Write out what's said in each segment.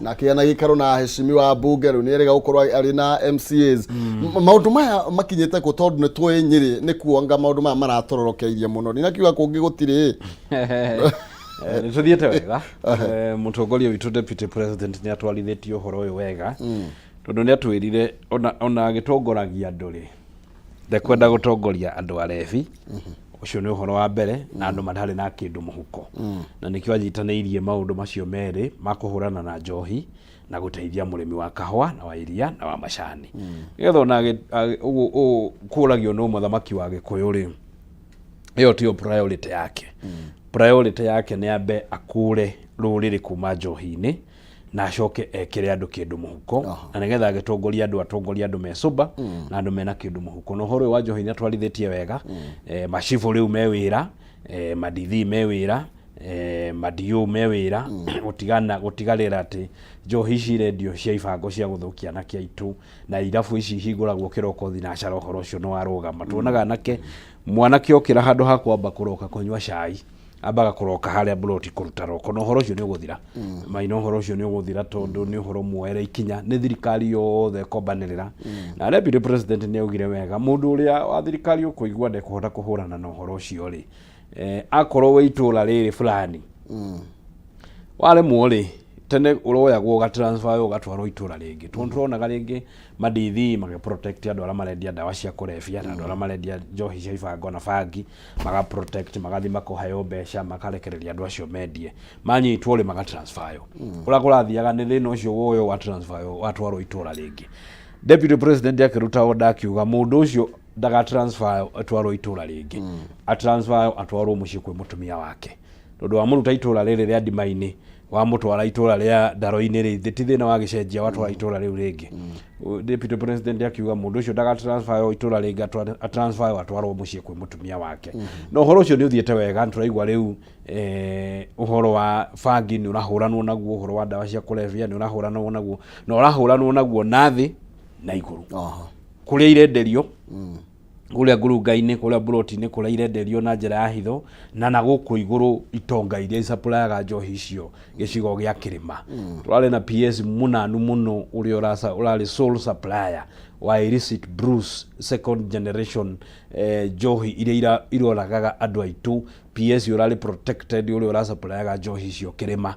na kiana gikaro na heshimiwa bunge ru nirega gukorwo ari na MCAs maundu maya makinyete ko tondu ne twoe Nyeri ni kuanga maundu maya maratororokeirie muno ni nakiuga kungi gutire ni tuthiete wega mutongoria witu deputy president ni atwarithitie uhoro uyu wega tondu ni atwirire ona agitongoragia andu ri ndekwenda gutongoria andu arebi ucio ni uhoro wa mbere na andu matari na kindu muhuko na nikio anyitaneirie maundu macio meri makuhurana na njohi na guteithia murimi wa kahwa na wa iria na wa macani getho na kuragio no muthamaki wa Gikuyu ri iyo tio priority yake priority yake ni ambe akure ruriri kuma njohi-ini na acoke ekire andu kindu muhuko na nigetha agitongoria andu mecuba na andu mena kindu muhuko no horo wa njohi-ini atwarithitie wega macibu riu mewira madithi mewira madio mewira gutigarira ati njohi ici redio cia ibango cia guthukia na kiaitu na irabu ici hinguragwo kiroko thinacara horo ucio no arugama tuonaga nake mwanake okira handu ha kwamba kuroka kunywa cai abaga kuroka haria buroti kuruta roko no horo ucio ni uguthira maino horo ucio ni uguthira tondu ni horo muere ikinya ni thirikari yothe kombanirira na deputy president ni augire wega mundu uria wa thirikari ukuigwa ndekuhota kuhurana na horo ucio ri akorwo we itura riri fulani wale muori tene uroyagwo ga transfer ugatwarwo itura ringi turona ringi madithi mage protect andu ara marendia ndawa cia kurefia andu ara marendia njohi cia ibango na bangi maga protect magathi makuhayo mbeca makarekereria andu acio mendie manyitwo ri maga transfer ura kurathiaga ni thina ucio woyo wa transfer watwarwo itura ringi deputy president akiruta order akiuga mundu ucio daga transfer atwarwo itura ringi a transfer atwarwo mucii kwi mutumia wake tondu wa muruta itura riri ria Ndimaini wa mutwara itura ria Ndaro-ini ri ti thina wa gicenjia watwara itura riu ringi deputy president akiuga mundu ucio daga transfer itura ringi a transfer atwarwo mucii kwi mutumia wake no horo ucio ni uthiete wega turaigwa riu uhoro wa bangi ni urahuranwo naguo uhoro wa ndawa cia kurefia ni urahuranwo naguo no urahuranwo naguo nathi na iguru kuria irenderio kuria ngurunga-ini kuria buroti-ini kuria irenderio na njira ya hitho na guku iguru itonga iria supply njohi icio gicigo gia Kirima turare na PS munanu muno uria urari sole supplier wa illicit brews second generation njohi iria iroragaga andu aitu PS urari protected uria ura supply njohi icio Kirima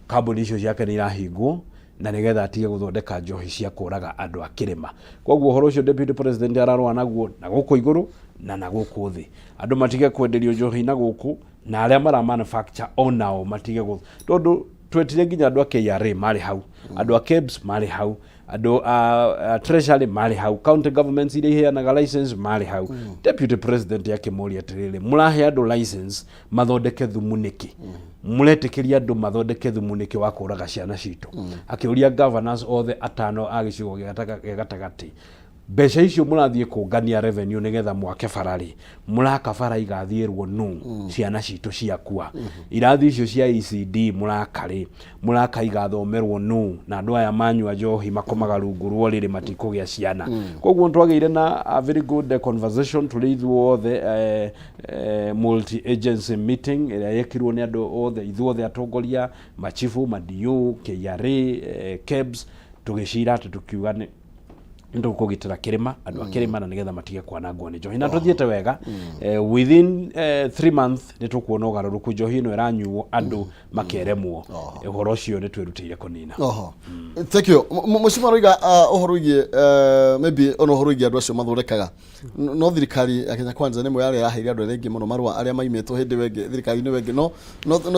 kambuni icio ciake ni irahingwo na nigetha atige guthondeka njohi cia kuraga andu a Kirima koguo horo ucio deputy president ararwa naguo na guku iguru na guku thi andu matige kwenderio njohi na guku na aria mara manufacture onao matige tondu twetire nginya andu a KRA mari hau andu a KEBS mari hau andu a treasury mari hau county governments iria iheanaga license mari hau deputy president akimuria atiriri murahe andu license mathondeke thumu niki muretekeria andu mathondeke thumu niki wa kuraga ciana citu akiuria governors othe atano agicigo gatagati mbeca icio murathie kungania revenue nigetha mwake barari muraka bara igathierwo nu ciana citu ciakua irathi icio cia ECD murakari muraka igathomerwo nu na andu aya manyua njohi makomaga rungu rwo matikugia ciana koguo twageire na a very good conversation tuliithwo the multi agency meeting ira yekirwo ni andu othe ithuothe atongoria machifu madiu KRA KEBS tugicira tukiuga ndo kugitira Kirima andu a Kirima na nigetha matige kwanangwo ni njohi na tuthiete wega within 3 months ni tukuona ugaruruku njohi ino iranyuo andu makeremwo uhoro ucio ni twirutire kunina thank you mushimaroiga uhoro ugie maybe ono uhoro ugie andu acio mathondekaga no thirikari ya Kenya Kwanza ni mwe yaheire andu rengi muno marwa aria maimetwo hindi wengi thirikari ni wengi no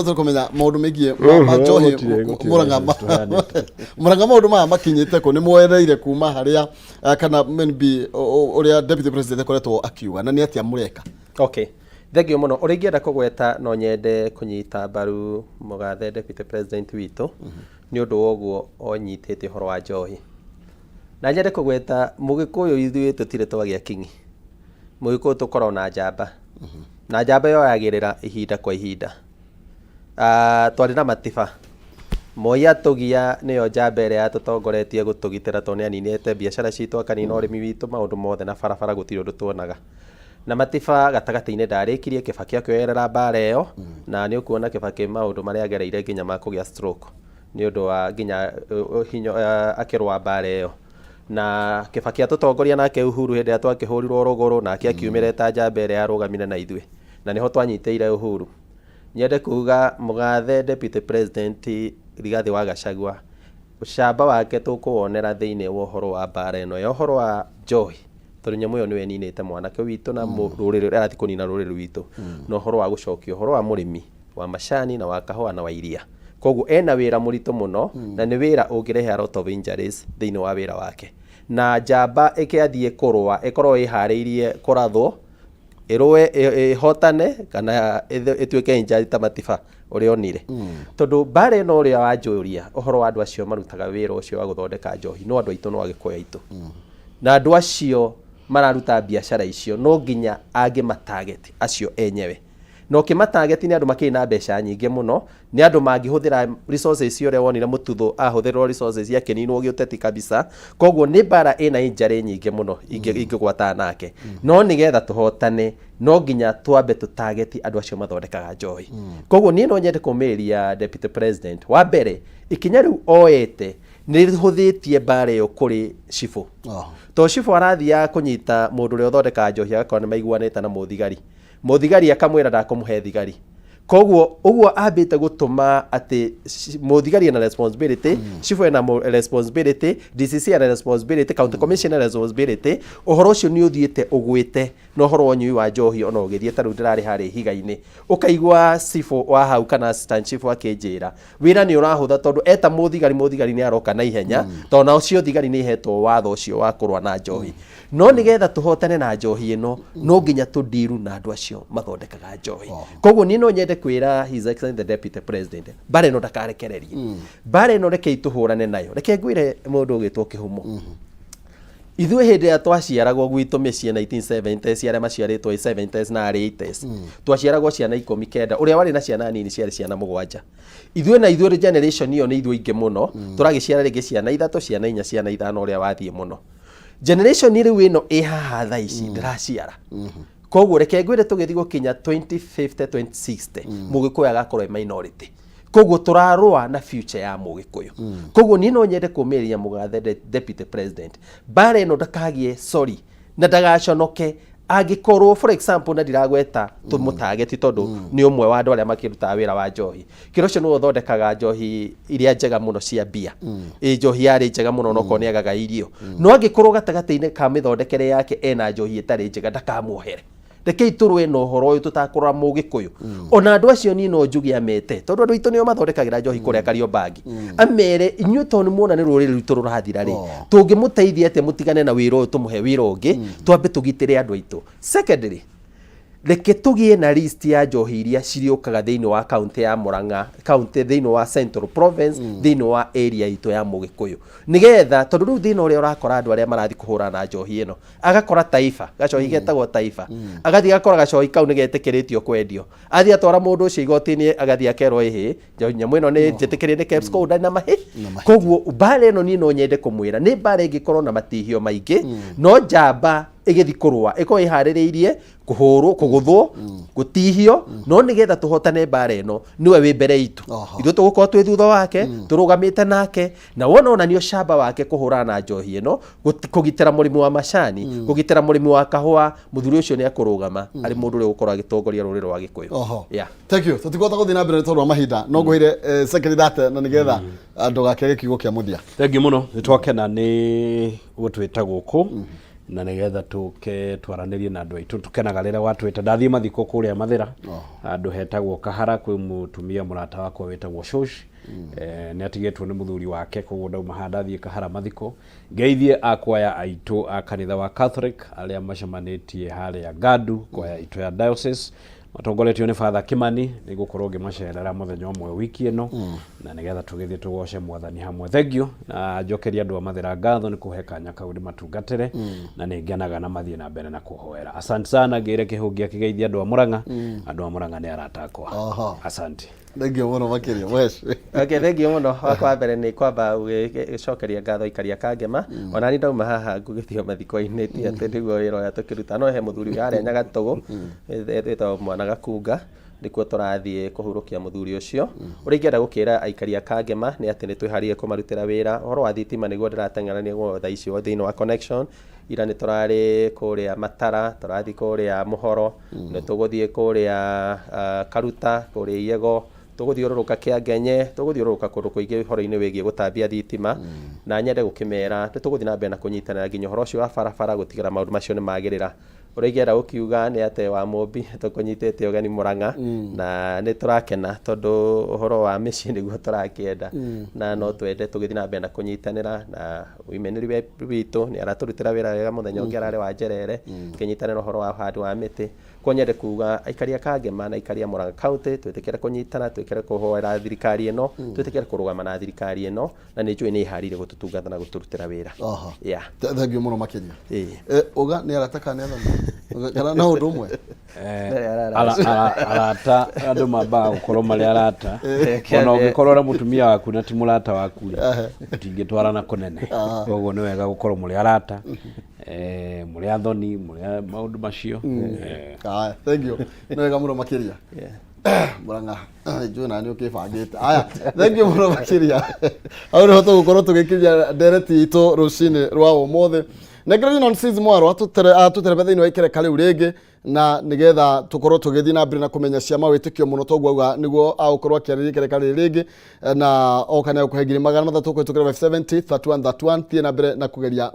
tukomenya maundu megie ma njohi muranga maundu maya makinyite ko ni mwereire kuma haria kana maybe uria deputy president koretwo akiuga na ni atia mureka okay thegio muno uringienda kugweta no nyende kunyita baru mugathe deputy president witu ni undu woguo onyitete horo wa njohi na nyende kugweta mugikuyu ithuĩ tutire twagia kingi mugikuyu tukorwo na njamba na njamba yo yagirira ihinda kwa ihinda twari na matiba Moi atugia niyo njamba ĩrĩa yatutongoretie gutugitira toni aninete biashara citu akanina urimi witu maundu mothe na barabara gutiri undu tuonaga na matiba gatagati-inĩ ndarikirie Kibaki akioerera bara ĩyo na ni ukuona Kibaki maundu maria agereire nginya ma kugia stroke nĩ ũndũ wa nginya hinyo akĩrũa mbara ĩyo na Kibaki atutongoria nake Uhuru hĩndĩ ĩrĩa twakĩhũrirwo rũgũrũ nake akiumĩra ta njamba ĩrĩa yarũgamire na ithuĩ na niho twanyitĩire Uhuru. Nyende kuga mũgathe Deputy President Rigathi wa Gachagua ucamba wake tũkũwonera thĩinĩ wa ũhoro wa mbara ĩno ya ũhoro wa njohi tondũ nyamũ ĩyo nĩwe ninĩte mwanake witũ na rũrĩrĩ arathi kũnina rũrĩrĩ witũ na ũhoro wa gũcokia ũhoro wa mũrĩmi wa macani na wa kahũa na wa iria. Koguo ena wĩra mũritũ mũno na nĩ wĩra ũngĩrehe a lot of injuries thĩinĩ wa wĩra wake na njamba ĩkĩathiĩ kũrũa ĩkorwo ĩharĩirie kũrathwo ĩrũe ĩhotane kana ĩtuĩke injury ta Matiba ũrĩa onire tondũ mbara ĩno ũrĩa wanjũria ũhoro wa andũ acio marutaga wĩra ũcio wa gũthondeka njohi no andũ aitũ no agĩkũyũ aitũ na andũ acio mararuta biacara icio no nginya angĩmatarget acio enyewe no kĩmatarget nĩ andũ makĩrĩ na mbeca nyingĩ mũno nĩ andũ mangĩhũthĩra resources icio ũrĩa wonire mũtutho ahũthĩrwo resources yake nĩinwo gĩũteti kabisa. Koguo nĩ mbara ĩna injury nyingĩ mũno ingĩgwatana nake no nĩgetha tũhotane no nginya twambe tũtarget andũ acio mathondekaga njohi. Koguo niĩ no nyende kũmĩria Deputy President wa mbere ikinya rĩu oete nĩ rĩhũthĩtie mbara ĩyo kũrĩ Cibũ to Cibũ arathiaga kũnyita mũndũ ũrĩa ũthondekaga njohi agakorwo nĩ maiguanĩte na mũthigari akamwĩra ndakũmũhe thigari. Koguo ũguo ambĩte gũtũma atĩ mũthigari ena responsibility Cibũ ena responsibility DCC ena responsibility County Commissioner ena responsibility. Ũhoro ũcio nĩ ũthiĩte ũgwĩte na ũhoro wa ũnyui wa njohi ona ũgĩthiĩ ta rĩu ndĩrarĩ harĩ higa-inĩ ũkaigua Cibũ wa hau kana assistant Cibũ akĩnjĩra wĩra nĩ ũrahũtha tondũ eta mũthigari nĩ aroka na ihenya tondũ na ũcio thigari nĩ ihetwo watho ũcio wa kũrũa na njohi no nĩgetha tũhotane na njohi ĩno no nginya tũndiru na andũ acio mathondekaga njohi. Koguo niĩ no nyende kwĩra His Excellency the Deputy President mbara ĩno ndakarekererie mbara ĩno reke itũhũrane nayo reke ngwĩre mũndũ ũgĩtwo Kĩhumo ithuĩ hĩndĩ ĩrĩa twaciaragwo gwitũ mĩciĩ 1970s arĩa maciarĩtwo 70s na 80s twaciaragwo ciana 19 ũrĩa warĩ na ciana nini ciarĩ ciana 7 ithuĩ generation ĩyo nĩ ithuĩ ingĩ mũno tũragĩciara rĩngĩ ciana 3 ciana 4 ciana 5 ũrĩa wathiĩ mũno generation rĩu ĩno ĩ haha thaa ici ndĩraciara. Koguo reke ngwĩre tũgĩthiĩ gũkinya 2050 2060 mũgĩkũyũ agakorwo minority koguo tũrarũa na future ya mũgĩkũyũ. Koguo niĩ no nyende kũmĩrĩria mũgathe Deputy President mbara ĩno ndakagie sorry na ndagaconoke angĩkorwo for example na ndiragweta tũmũtarget tondũ nĩ ũmwe wa andũ arĩa makĩrutaga wĩra wa njohi kĩro ũcio nĩ ũthondekaga njohi iria njega mũno cia bia njohi yarĩ njega mũno no konĩ agaga irio no angĩkorwo gatagatĩ-inĩ ka mĩthondekere yake ena njohi ĩtarĩ njega ndakamuohere reke itũrũe na ũhoro ũyũ tũtakũrora mũgĩkũyũ ona andũ acio niĩ no njuge amete tondũ andũ aitũ nĩo mathondekagĩra njohi kũrĩa Kariobangi amere inyuĩ tondũ nĩ muona nĩ rũrĩrĩ rwitũ rũrathira rĩ tũngĩmũteithia atĩa mũtigane na wĩra ũyũ tũmũhe wĩra ũngĩ twambe tũgitĩre andũ aitũ. Secondly reke tũgĩe na list ya njohi iria cirĩũkaga thĩinĩ wa kaunti ya Murang'a kaunti thĩinĩ wa Central Province thĩinĩ wa area itũ ya mũgĩkũyũ nĩgetha tondũ rĩu thĩinĩ ũrĩa ũrakora andũ arĩa marathi kũhũra na njohi ĩno agakora Taifa gacohi getagwo Taifa agathi gakora gacohi kau nĩ getĩkĩrĩtio kwendio athi atwara mũndũ ũcio igoti-inĩ agathi akerwo ĩhĩ nyamũ ĩno nĩ njĩtĩkĩrie nĩ KEBS kũu ndani na mahĩ. Koguo mbara ĩno niĩ no nyende kũmwĩra nĩ mbara ĩngĩkorwo na matihio maingĩ no njamba ĩgĩthi kũrũa ĩkorwo ĩharĩrĩirie kũhũrwo kũgũthwo gũtihio no nĩgetha tũhotane mbara ĩno nĩwe wĩ mbere itũ ithuĩ tũgũkorwo twĩ thutha wake tũrũgamĩte nake na wona onanio camba wake kũhũrana na njohi ĩno kũgitĩra mũrĩmi wa macani kũgitĩra mũrĩmi wa kahũa mũthuri ũcio nĩ akũrũgama arĩ mũndũ ũrĩa ũgũkorwo agĩtongoria rũrĩrĩ rwa Gĩkũyũ. Thank you tũtikũhota gũthiĩ na mbere tondũ wa mahinda no ngũhĩre secretary na nĩgetha andũ gake gĩkiugo kĩa mũthia. Thengi mũno nĩ twakena nĩ gũtwĩta gũkũ na nĩgetha tũke twaranĩrie na andũ aitũ tũkenaga rĩrĩa watwĩta ndathiĩ mathiko kũrĩa Mathĩra andũ hetagwo Kahara kwĩ mũtumia mũrata wakwa wĩtagwo Shosh nĩ atigĩtwo nĩ mũthuri wake koguo ndauma haha ndathiĩ Kahara mathiko ngeithie akwaya aitũ a kanitha wa Catholic arĩa macemanĩtie harĩa Gandu kwaya aitũ ya diocese matongoretio nĩ Father Kimani nĩ gũkorwo ngĩmacerera mũthenya ũmwe wiki ĩno na nĩgetha tũgĩthiĩ tũgoce mwathani hamwe. Thengio na njokeria andũ a Mathĩra ngatho nĩ kũhe kanya kau matungatĩre na nĩ ngenaga na mathiĩ na mbere na kũhoera. Asante sana ngĩre kĩhũngia kĩgeithia andũ a Murang'a andũ a Murang'a nĩ arata akwa. Asante. Thengio mũno makĩria wesh. Okay thengio mũno wakwa mbere nĩ kwamba ũgĩcokeria ngatho ikaria Kangema ona ni ndauma haha ngũgĩthio mathiko-inĩ ti atĩ nĩguo wĩra ũrĩa tũkĩruta no he mũthuri harĩa Nyagatũgũ etagwo mwana Gakunga nikuo tũrathiĩ kũhurokia mũthuri ũcio ũrĩa ingĩenda gũkĩra aikari a Kangema nĩ atĩ nĩ twĩharĩirie kũmarutĩra wĩra ũhoro wa thitima nĩguo ndĩrateng'erania guo thaa icio thĩinĩ wa connection ira nĩ tũrarĩ kũrĩa Matara tũrathiĩ kũrĩa Mũhoro nĩ tũgũthiĩ kũrĩa Karuta kũrĩa Yego tũgũthiũrũrũka Kĩangenye tũgũthiũrũrũka kũndũ kũingĩ ũhoro-inĩ wĩgiĩ gũtambia thitima na nyende gũkĩmera nĩ tũgũthiĩ na mbere na kũnyitanĩra nginya ũhoro ũcio wa barabara gũtigĩra maũndũ macio nĩ magĩrĩra ũrĩa ingĩenda gũkiuga nĩ atĩ wa Mũmbi tũkũnyitĩte ũgeni Mũrang'a na nĩ tũrakena tondũ ũhoro wa mĩciĩ nĩguo tũrakĩenda na no twende tũgĩthiĩ na mbere na kũnyitanĩra na womeneri witũ nĩ aratũrutĩra wĩra wega mũthenya ũngĩ ararĩ wa Njerere kĩnyitanĩra ũhoro wa ũhandi wa mĩtĩ kwa nyende kuga aikari a Kangema na aikari a Mũrang'a County twĩtĩkĩre kũnyitana twĩtĩkĩre kũhoera thirikari ĩno twĩtĩkĩre kũrũgama na thirikari ĩno na nĩ njũĩ nĩ iharĩire gũtũtungata na gũtũrutĩra wĩra thengiũ mũno makĩria ũga nĩ arataka nĩ athana kana no ũndũ ũmwe arata andũ mambaga gũkorwo marĩ arata ona ũngĩkorwo na mũtumia waku na ti mũrata waku mũtingĩtwarana kũnene koguo nĩ wega gũkorwo mũrĩ arata mũrĩ athoni mũrĩ maũndũ macio thank you nĩ wega mũno makĩria Mũrang'a njũĩ na nĩ ũkĩbangĩte aya thank you mũno makĩria au nĩho tũgũkorwo tũgĩkinyia ndereti itũ rũcinĩ rwa ũmũthĩ Negroni Nonsense Mwaro atuterebe thĩinĩ wa ikereka rĩu rĩngĩ na nĩgetha tũkorwo tũgĩthiĩ na mbere na kũmenya ciama wĩtĩkio mũno toguo auga nĩguo agũkorwo akĩarĩria ikereka rĩrĩ rĩngĩ na oka nĩ agũkũhe ngiri magana matatũ kũhĩtũkĩra 570 31 31 thiĩ na mbere na kũgeria